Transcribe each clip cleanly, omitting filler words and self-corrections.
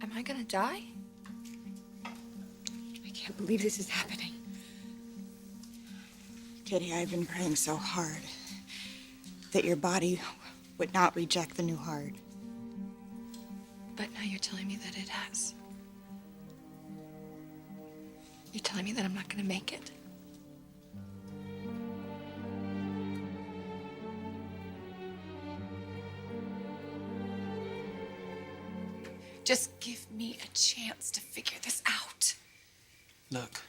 Am I gonna die? I can't believe this is happening. Kitty, I've been praying so hard that your body would not reject the new heart. But now you're telling me that it has. You're telling me that I'm not gonna make it. Just give me a chance to figure this out. Look,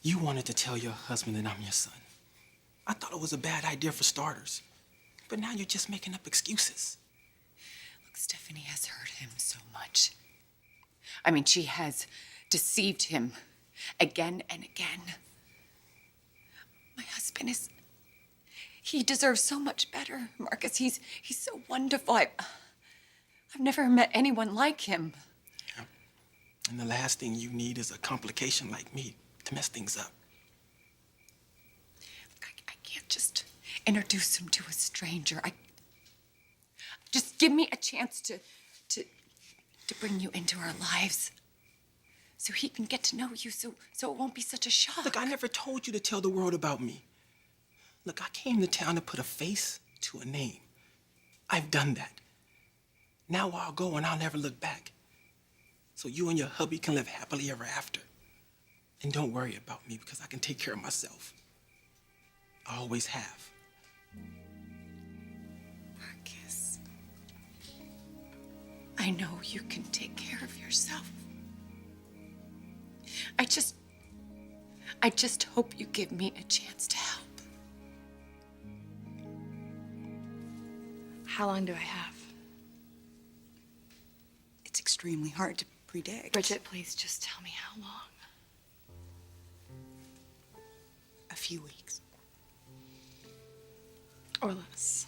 you wanted to tell your husband that I'm your son. I thought it was a bad idea for starters. But now you're just making up excuses. Look, Stephanie has hurt him so much. I mean, she has deceived him again and again. My husband he deserves so much better, Marcus. He's so wonderful. I've never met anyone like him. Yeah. And the last thing you need is a complication like me to mess things up. I can't just introduce him to a stranger. Just give me a chance to bring you into our lives, so he can get to know you, so it won't be such a shock. Look, I never told you to tell the world about me. Look, I came to town to put a face to a name. I've done that. Now I'll go and I'll never look back. So you and your hubby can live happily ever after. And don't worry about me because I can take care of myself. I always have. Marcus, I know you can take care of yourself. I just hope you give me a chance to help. How long do I have? It's extremely hard to predict. Bridget, please just tell me how long. A few weeks. Or less.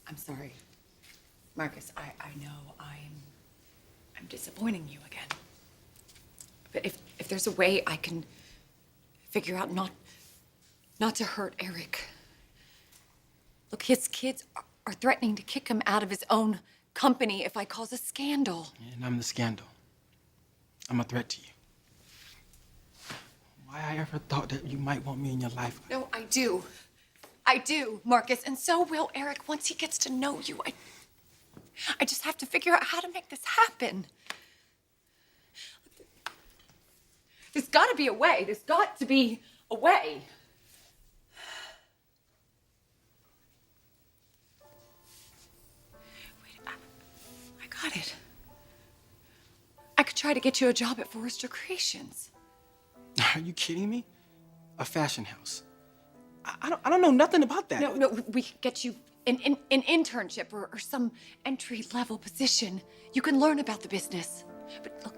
I'm sorry. Marcus, I know I'm disappointing you again. But if there's a way I can figure out not to hurt Eric. Look, his kids are threatening to kick him out of his own company if I cause a scandal. And I'm the scandal. I'm a threat to you. Why I ever thought that you might want me in your life? No, I do. I do, Marcus, and so will Eric once he gets to know you. I just have to figure out how to make this happen. There's got to be a way. There's got to be a way. Wait, I got it. I could try to get you a job at Forrester Creations. Are you kidding me? A fashion house. I don't know nothing about that. No, we could get you an internship or some entry-level position. You can learn about the business. But look,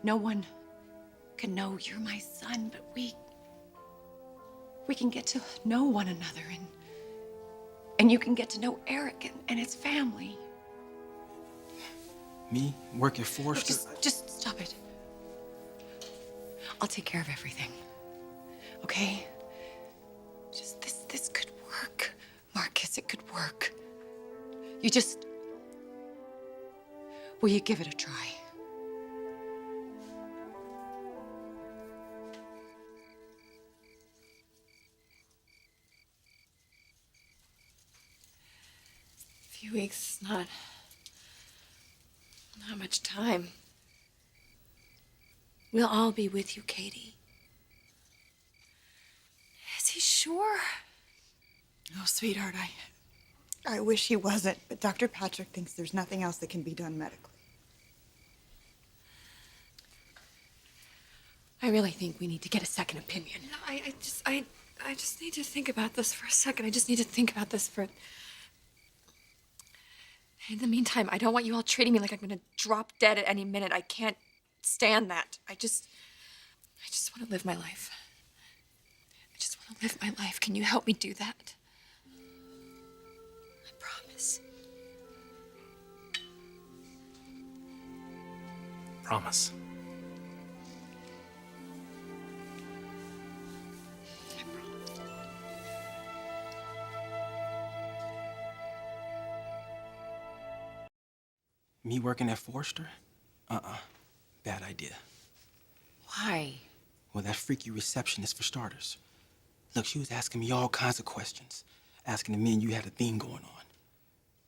no one can know you're my son, but we can get to know one another, and you can get to know Eric and his family. Me work at Forrester? Look, just stop it. I'll take care of everything, okay? Just this could work, Marcus, it could work. Will you give it a try? A few weeks, not much time. We'll all be with you, Katie. Is he sure? Oh, sweetheart, I wish he wasn't, but Dr. Patrick thinks there's nothing else that can be done medically. I really think we need to get a second opinion. No, I just need to think about this for a second. I just need to think about this for... In the meantime, I don't want you all treating me like I'm gonna drop dead at any minute. I can't stand that. I just want to live my life. I just want to live my life. Can you help me do that? I promise. Promise. Me working at Forrester? Bad idea. Why? Well, that freaky receptionist for starters. Look, she was asking me all kinds of questions, asking if me and you had a thing going on.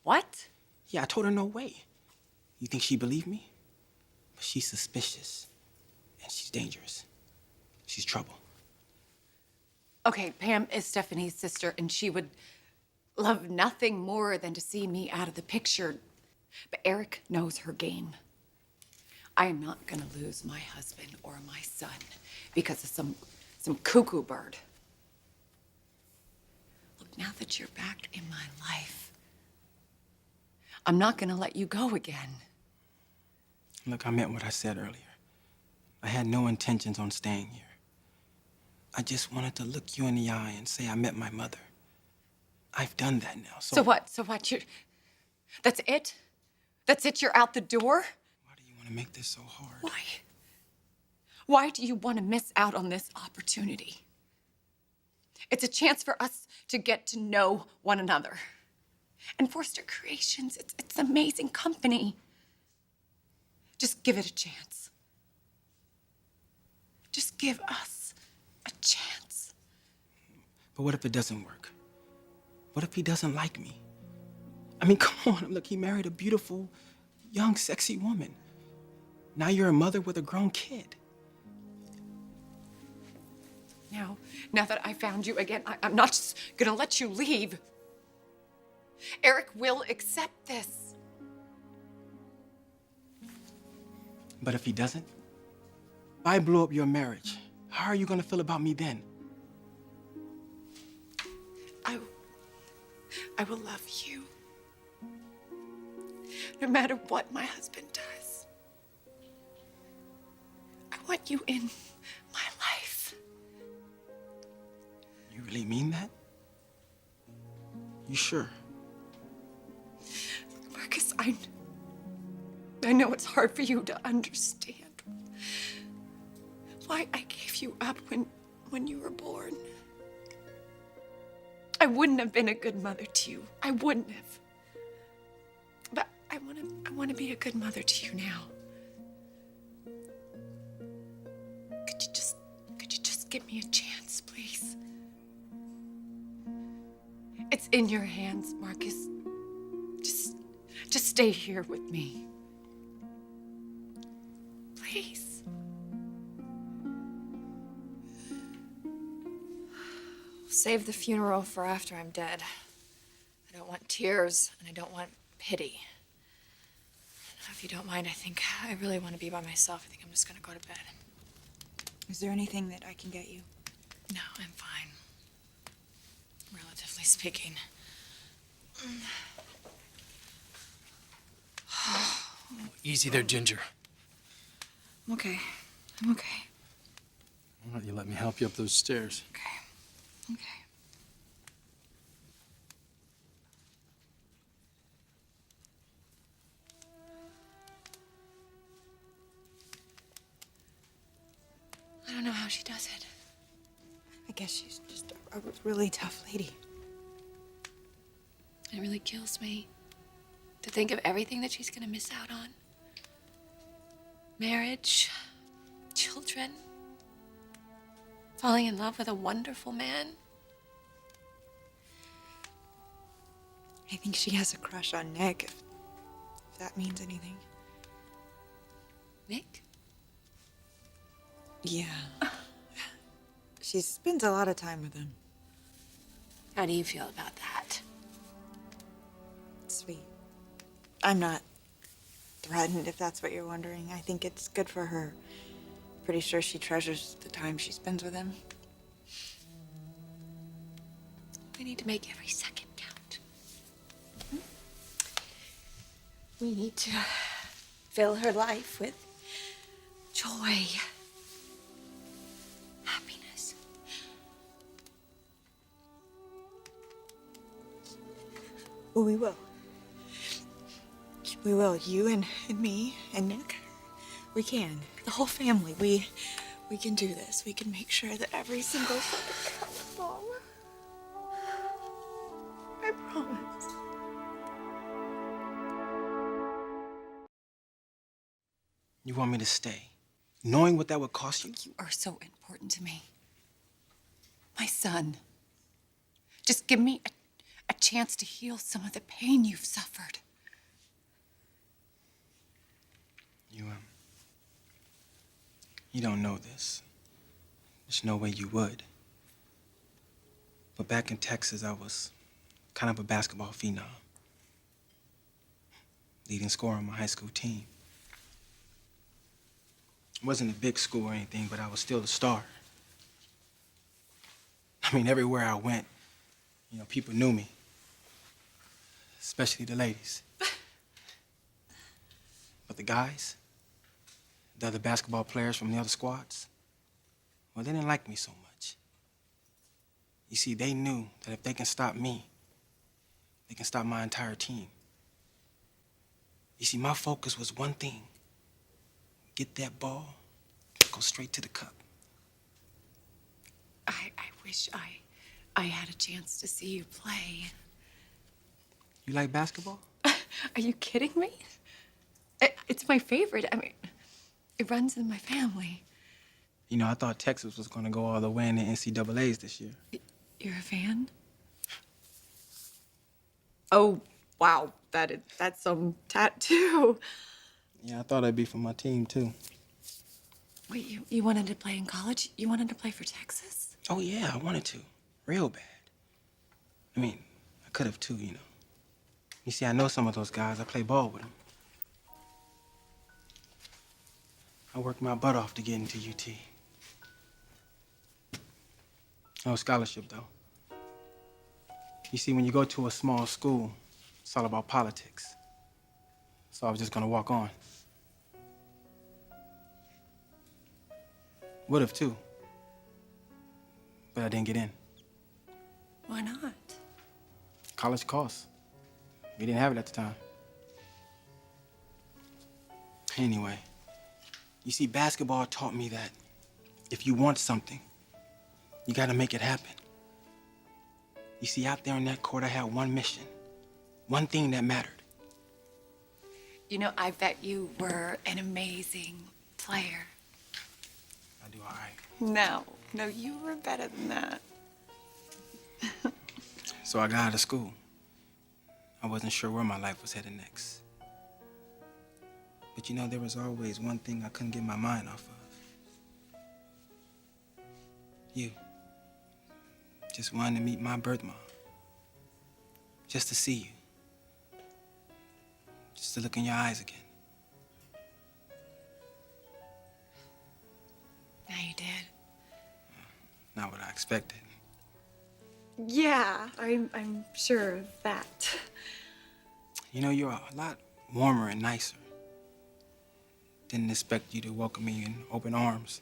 What? Yeah, I told her no way. You think she believed me? But she's suspicious, and she's dangerous. She's trouble. Okay, Pam is Stephanie's sister, and she would love nothing more than to see me out of the picture. But Eric knows her game. I am not gonna lose my husband or my son because of some cuckoo bird. Look, now that you're back in my life, I'm not gonna let you go again. Look, I meant what I said earlier. I had no intentions on staying here. I just wanted to look you in the eye and say I met my mother. I've done that now, so... So what? That's it? That's it? You're out the door? Why do you want to make this so hard? Why? Why do you want to miss out on this opportunity? It's a chance for us to get to know one another. And Forrester Creations, it's amazing company. Just give it a chance. Just give us a chance. But what if it doesn't work? What if he doesn't like me? I mean, come on. Look, he married a beautiful, young, sexy woman. Now you're a mother with a grown kid. Now that I found you again, I'm not just gonna let you leave. Eric will accept this. But if he doesn't, if I blow up your marriage, how are you gonna feel about me then? I will love you. No matter what my husband does. I want you in my life. You really mean that? You sure? Marcus, I know it's hard for you to understand why I gave you up when you were born. I wouldn't have been a good mother to you. I wouldn't have. But I want to be a good mother to you now. Could you just give me a chance, please? It's in your hands, Marcus. Just stay here with me. Please. Save the funeral for after I'm dead. I don't want tears, and I don't want pity. If you don't mind, I think I really want to be by myself. I think I'm just gonna go to bed. Is there anything that I can get you? No, I'm fine. Relatively speaking. Easy there, Ginger. I'm okay. I'm okay. Why don't you let me help you up those stairs? Okay. Okay. I don't know how she does it. I guess she's just a really tough lady. It really kills me to think of everything that she's gonna miss out on. Marriage, children, falling in love with a wonderful man. I think she has a crush on Nick, if that means anything. Nick? Yeah. She spends a lot of time with him. How do you feel about that? Sweet. I'm not threatened, if that's what you're wondering. I think it's good for her. Pretty sure she treasures the time she spends with him. We need to make every second count. We need to fill her life with joy, happiness. Well, we will. We will. You and me and Nick. We can. The whole family. We can do this. We can make sure that every single thing comes along. I promise. You want me to stay, knowing what that would cost you? You are so important to me. My son. Just give me a chance to heal some of the pain you've suffered. You don't know this. There's no way you would. But back in Texas, I was kind of a basketball phenom. Leading scorer on my high school team. It wasn't a big school or anything, but I was still a star. I mean, everywhere I went, people knew me. Especially the ladies. But the guys, the other basketball players from the other squads, well, they didn't like me so much. You see, they knew that if they can stop me, they can stop my entire team. You see, my focus was one thing. Get that ball, go straight to the cup. I wish I had a chance to see you play. You like basketball? Are you kidding me? It's my favorite. I mean, it runs in my family. I thought Texas was going to go all the way in the NCAAs this year. You're a fan? Oh, wow. That's some tattoo. Yeah, I thought I'd be for my team, too. Wait, you wanted to play in college? You wanted to play for Texas? Oh, yeah, I wanted to. Real bad. I mean, I could have, too, You see, I know some of those guys. I play ball with them. I worked my butt off to get into UT. No scholarship, though. You see, when you go to a small school, it's all about politics. So I was just gonna walk on. Would have, too. But I didn't get in. Why not? College costs. We didn't have it at the time. Anyway, you see, basketball taught me that if you want something, you gotta make it happen. You see, out there on that court, I had one mission, one thing that mattered. I bet you were an amazing player. I do all right. No, you were better than that. So I got out of school. I wasn't sure where my life was headed next. But there was always one thing I couldn't get my mind off of. You. Just wanted to meet my birth mom. Just to see you. Just to look in your eyes again. Now you did. Not what I expected. Yeah, I'm sure of that. You're a lot warmer and nicer. Didn't expect you to welcome me in open arms.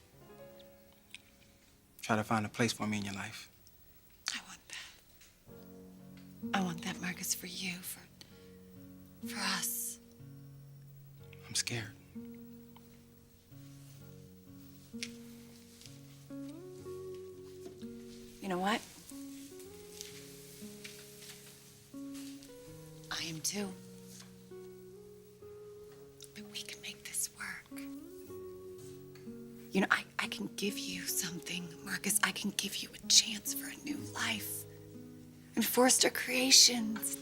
Try to find a place for me in your life. I want that. I want that, Marcus, for you, for us. I'm scared. You know what? I am too. But we can make this work. I can give you something, Marcus. I can give you a chance for a new life. And Forrester Creations.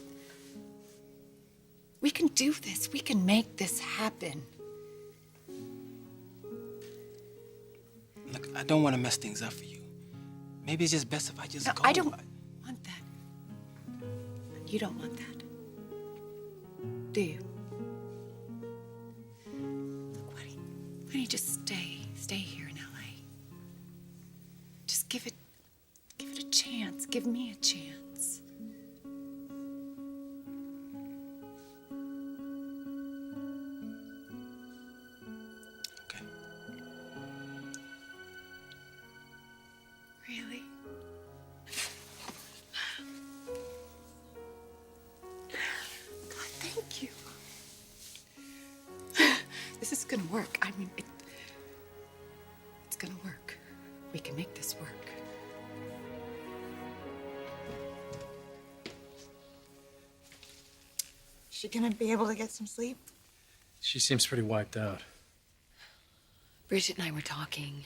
We can do this. We can make this happen. Look, I don't want to mess things up for you. Maybe it's just best if I just No, go. I don't want that. You don't want that. Do you? Look, why don't you just stay here in LA? Just give it a chance. Give me a chance. Okay. gonna work. I mean, it's gonna work. We can make this work. She gonna be able to get some sleep? She seems pretty wiped out. Bridget and I were talking,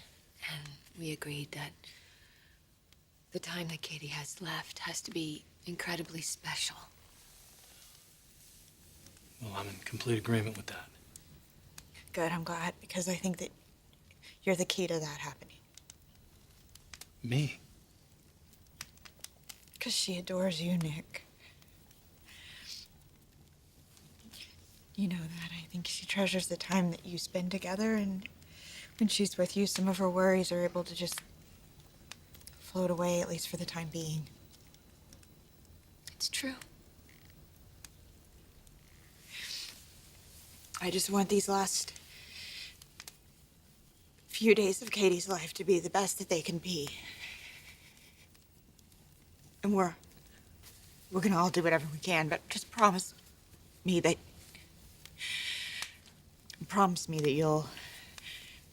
and we agreed that the time that Katie has left has to be incredibly special. Well, I'm in complete agreement with that. Good, I'm glad, because I think that you're the key to that happening. Me? Because she adores you, Nick. You know that. I think she treasures the time that you spend together, and when she's with you, some of her worries are able to just float away, at least for the time being. It's true. I just want these last few days of Katie's life to be the best that they can be. And we're gonna all do whatever we can, but just promise me that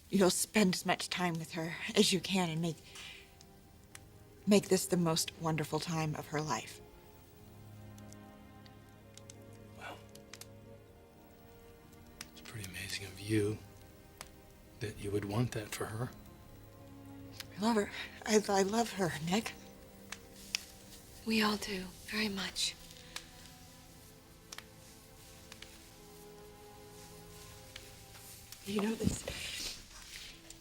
you'll spend as much time with her as you can and make this the most wonderful time of her life. Well, it's pretty amazing of you that you would want that for her. I love her. I love her, Nick. We all do, very much. You know,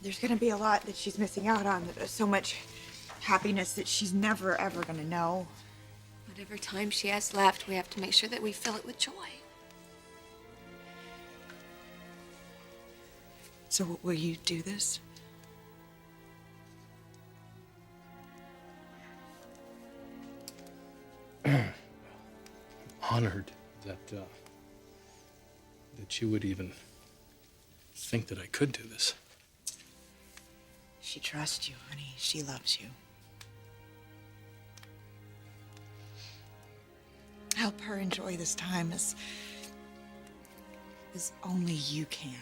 there's gonna be a lot that she's missing out on. There's so much happiness that she's never, ever gonna know. Whatever time she has left, we have to make sure that we fill it with joy. So will you do this? Honored that that you would even think that I could do this. She trusts you, honey. She loves you. Help her enjoy this time as only you can.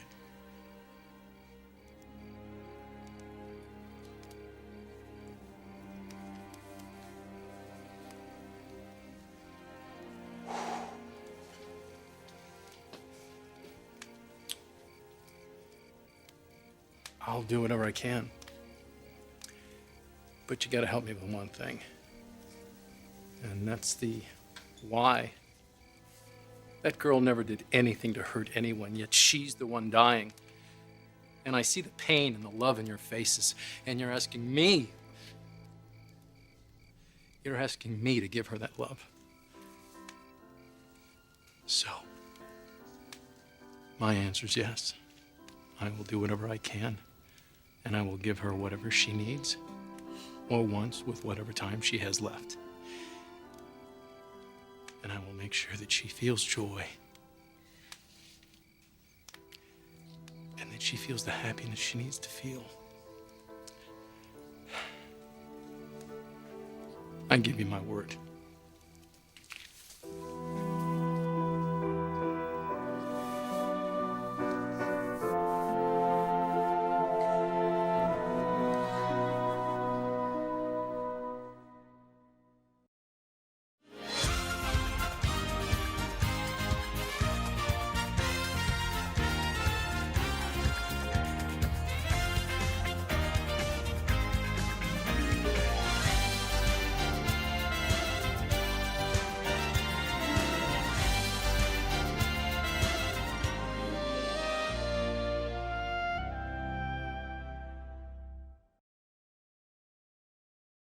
I'll do whatever I can. But you gotta help me with one thing. And that's the why. That girl never did anything to hurt anyone, yet she's the one dying. And I see the pain and the love in your faces, and you're asking me to give her that love. So, my answer is yes. I will do whatever I can, and I will give her whatever she needs, or wants with whatever time she has left. And I will make sure that she feels joy, and that she feels the happiness she needs to feel. I give you my word.